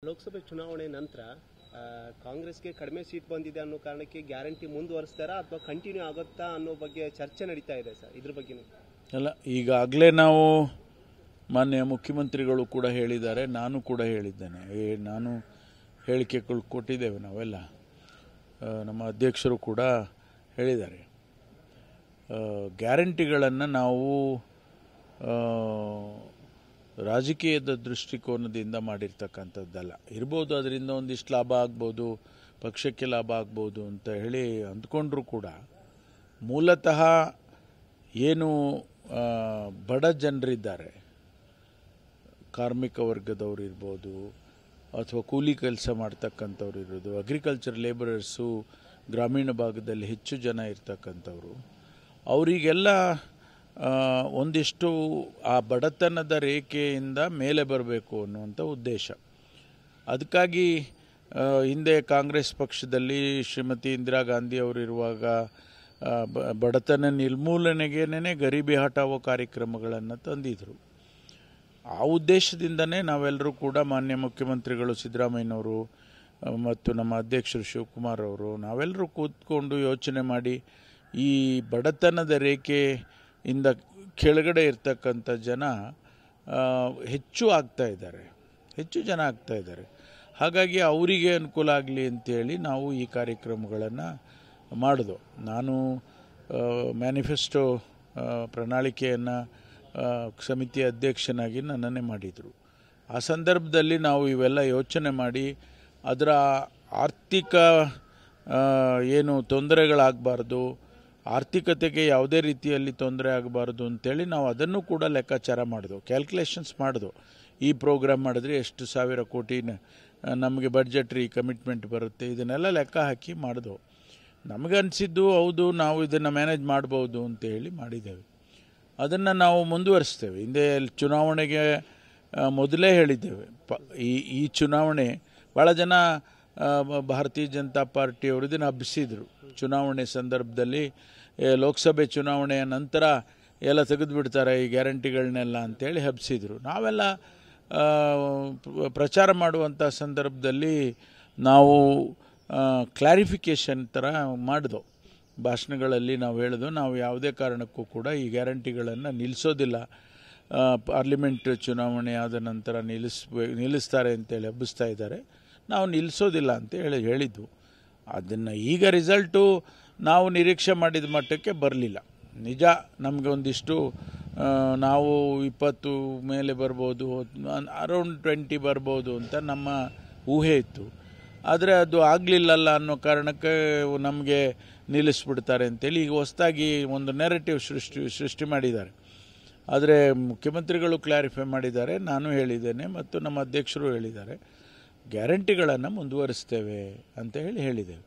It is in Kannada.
ಲೋಕಸಭೆ ಚುನಾವಣೆ ನಂತರ ಕಾಂಗ್ರೆಸ್ಗೆ ಕಡಿಮೆ ಸೀಟ್ ಬಂದಿದೆ ಅನ್ನೋ ಕಾರಣಕ್ಕೆ ಗ್ಯಾರಂಟಿ ಮುಂದುವರಿಸ್ತಾರಾ ಅಥವಾ ಕಂಟಿನ್ಯೂ ಆಗುತ್ತಾ ಅನ್ನೋ ಬಗ್ಗೆ ಚರ್ಚೆ ನಡೀತಾ ಇದೆ ಸರ್. ಇದ್ರ ಬಗ್ಗೆ ಅಲ್ಲ, ಈಗಾಗಲೇ ನಾವು ಮಾನ್ಯ ಮುಖ್ಯಮಂತ್ರಿಗಳು ಕೂಡ ಹೇಳಿದ್ದಾರೆ, ನಾನು ಕೂಡ ಹೇಳಿದ್ದೇನೆ. ನಾನು ಹೇಳಿಕೆಗಳು ಕೊಟ್ಟಿದ್ದೇವೆ, ನಾವೆಲ್ಲ ನಮ್ಮ ಅಧ್ಯಕ್ಷರು ಕೂಡ ಹೇಳಿದ್ದಾರೆ. ಗ್ಯಾರಂಟಿಗಳನ್ನು ನಾವು ರಾಜಕೀಯದ ದೃಷ್ಟಿಕೋನದಿಂದ ಮಾಡಿರ್ತಕ್ಕಂಥದ್ದಲ್ಲ. ಇರ್ಬೋದು, ಅದರಿಂದ ಒಂದಿಷ್ಟು ಲಾಭ ಆಗ್ಬೋದು, ಪಕ್ಷಕ್ಕೆ ಲಾಭ ಆಗ್ಬೋದು ಅಂತ ಹೇಳಿ ಅಂದ್ಕೊಂಡ್ರೂ ಕೂಡ ಮೂಲತಃ ಏನು ಬಡ ಜನರಿದ್ದಾರೆ, ಕಾರ್ಮಿಕ ವರ್ಗದವರು ಇರ್ಬೋದು ಅಥವಾ ಕೂಲಿ ಕೆಲಸ ಮಾಡ್ತಕ್ಕಂಥವ್ರು ಇರೋದು, ಅಗ್ರಿಕಲ್ಚರ್ ಲೇಬರರ್ಸು ಗ್ರಾಮೀಣ ಭಾಗದಲ್ಲಿ ಹೆಚ್ಚು ಜನ ಇರ್ತಕ್ಕಂಥವ್ರು, ಅವರಿಗೆಲ್ಲ ಒಂದಿಷ್ಟು ಆ ಬಡತನದ ರೇಖೆಯಿಂದ ಮೇಲೆ ಬರಬೇಕು ಅನ್ನುವಂಥ ಉದ್ದೇಶ. ಅದಕ್ಕಾಗಿ ಹಿಂದೆ ಕಾಂಗ್ರೆಸ್ ಪಕ್ಷದಲ್ಲಿ ಶ್ರೀಮತಿ ಇಂದಿರಾ ಗಾಂಧಿ ಅವರು ಇರುವಾಗ ಬಡತನ ನಿರ್ಮೂಲನೆಗೇನೆ ಗರೀಬಿ ಹಟಾವೋ ಕಾರ್ಯಕ್ರಮಗಳನ್ನು ತಂದಿದ್ರು. ಆ ಉದ್ದೇಶದಿಂದನೇ ನಾವೆಲ್ಲರೂ ಕೂಡ ಮಾನ್ಯ ಮುಖ್ಯಮಂತ್ರಿಗಳು ಸಿದ್ದರಾಮಯ್ಯನವರು ಮತ್ತು ನಮ್ಮ ಅಧ್ಯಕ್ಷರು ಶಿವಕುಮಾರ್ ಅವರು ನಾವೆಲ್ಲರೂ ಕೂತ್ಕೊಂಡು ಯೋಚನೆ ಮಾಡಿ ಈ ಬಡತನದ ರೇಖೆಯಿಂದ ಕೆಳಗಡೆ ಇರ್ತಕ್ಕಂಥ ಜನ ಹೆಚ್ಚು ಜನ ಆಗ್ತಾ ಇದ್ದಾರೆ. ಹಾಗಾಗಿ ಅವರಿಗೆ ಅನುಕೂಲ ಆಗಲಿ ಅಂತೇಳಿ ನಾವು ಈ ಕಾರ್ಯಕ್ರಮಗಳನ್ನು ಮಾಡಿದೋ. ನಾನು ಮ್ಯಾನಿಫೆಸ್ಟೋ ಪ್ರಣಾಳಿಕೆಯನ್ನು ಸಮಿತಿಯ ಅಧ್ಯಕ್ಷನಾಗಿ ನನ್ನನ್ನೇ ಮಾಡಿದರು. ಆ ಸಂದರ್ಭದಲ್ಲಿ ನಾವು ಇವೆಲ್ಲ ಯೋಚನೆ ಮಾಡಿ ಅದರ ಆರ್ಥಿಕ ಏನು ತೊಂದರೆಗಳಾಗಬಾರ್ದು, ಆರ್ಥಿಕತೆಗೆ ಯಾವುದೇ ರೀತಿಯಲ್ಲಿ ತೊಂದರೆ ಆಗಬಾರ್ದು ಅಂತೇಳಿ ನಾವು ಅದನ್ನು ಕೂಡ ಲೆಕ್ಕಾಚಾರ ಮಾಡಿದೆವು, ಕ್ಯಾಲ್ಕುಲೇಷನ್ಸ್ ಮಾಡಿದೆವು. ಈ ಪ್ರೋಗ್ರಾಮ್ ಮಾಡಿದ್ರೆ ಎಷ್ಟು ಸಾವಿರ ಕೋಟಿ ನಮಗೆ ಬಡ್ಜೆಟ್ರಿ ಕಮಿಟ್ಮೆಂಟ್ ಬರುತ್ತೆ, ಇದನ್ನೆಲ್ಲ ಲೆಕ್ಕ ಹಾಕಿ ಮಾಡಿದೆವು. ನಮಗನ್ಸಿದ್ದು ಹೌದು, ನಾವು ಇದನ್ನು ಮ್ಯಾನೇಜ್ ಮಾಡ್ಬೋದು ಅಂತ ಹೇಳಿ ಮಾಡಿದ್ದೇವೆ. ಅದನ್ನು ನಾವು ಮುಂದುವರಿಸ್ತೇವೆ. ಹಿಂದೆ ಚುನಾವಣೆಗೆ ಮೊದಲೇ ಹೇಳಿದ್ದೇವೆ, ಈ ಚುನಾವಣೆ ಭಾಳ ಜನ ಭಾರತೀಯ ಜನತಾ ಪಾರ್ಟಿಯವರು ಇದನ್ನು ಹಬ್ಬಿಸಿದರು. ಚುನಾವಣೆ ಸಂದರ್ಭದಲ್ಲಿ ಲೋಕಸಭೆ ಚುನಾವಣೆಯ ನಂತರ ಎಲ್ಲ ತೆಗೆದುಬಿಡ್ತಾರೆ ಈ ಗ್ಯಾರಂಟಿಗಳನ್ನೆಲ್ಲ ಅಂತೇಳಿ ಹಬ್ಬಿಸಿದರು. ನಾವೆಲ್ಲ ಪ್ರಚಾರ ಮಾಡುವಂಥ ಸಂದರ್ಭದಲ್ಲಿ ನಾವು ಕ್ಲಾರಿಫಿಕೇಷನ್ ಥರ ಮಾಡಿದೋ. ಭಾಷಣಗಳಲ್ಲಿ ನಾವು ಹೇಳಿದೋ, ನಾವು ಯಾವುದೇ ಕಾರಣಕ್ಕೂ ಕೂಡ ಈ ಗ್ಯಾರಂಟಿಗಳನ್ನು ನಿಲ್ಲಿಸೋದಿಲ್ಲ, ಪಾರ್ಲಿಮೆಂಟ್ ಚುನಾವಣೆ ಆದ ನಂತರ ನಿಲ್ಲಿಸ್ತಾರೆ ಅಂತೇಳಿ ಹಬ್ಬಿಸ್ತಾ ಇದ್ದಾರೆ, ನಾವು ನಿಲ್ಲಿಸೋದಿಲ್ಲ ಅಂತ ಹೇಳಿದ್ದು. ಅದನ್ನು ಈಗ ರಿಸಲ್ಟು ನಾವು ನಿರೀಕ್ಷೆ ಮಾಡಿದ ಮಟ್ಟಕ್ಕೆ ಬರಲಿಲ್ಲ. ನಿಜ, ನಮಗೆ ಒಂದಿಷ್ಟು ನಾವು 20 ಮೇಲೆ ಬರ್ಬೋದು, ಅರೌಂಡ್ 20 ಬರ್ಬೋದು ಅಂತ ನಮ್ಮ ಊಹೆ ಇತ್ತು. ಆದರೆ ಅದು ಆಗಲಿಲ್ಲಲ್ಲ ಅನ್ನೋ ಕಾರಣಕ್ಕೆ ನಮಗೆ ನಿಲ್ಲಿಸ್ಬಿಡ್ತಾರೆ ಅಂತೇಳಿ ಈಗ ಹೊಸದಾಗಿ ಒಂದು ನೆರೇಟಿವ್ ಸೃಷ್ಟಿ ಮಾಡಿದ್ದಾರೆ. ಆದರೆ ಮುಖ್ಯಮಂತ್ರಿಗಳು ಕ್ಲಾರಿಫೈ ಮಾಡಿದ್ದಾರೆ, ನಾನು ಹೇಳಿದ್ದೇನೆ ಮತ್ತು ನಮ್ಮ ಅಧ್ಯಕ್ಷರು ಹೇಳಿದ್ದಾರೆ, ಗ್ಯಾರಂಟಿಗಳನ್ನು ಮುಂದುವರಿಸ್ತೇವೆ ಅಂತ ಹೇಳಿದ್ದೇವೆ.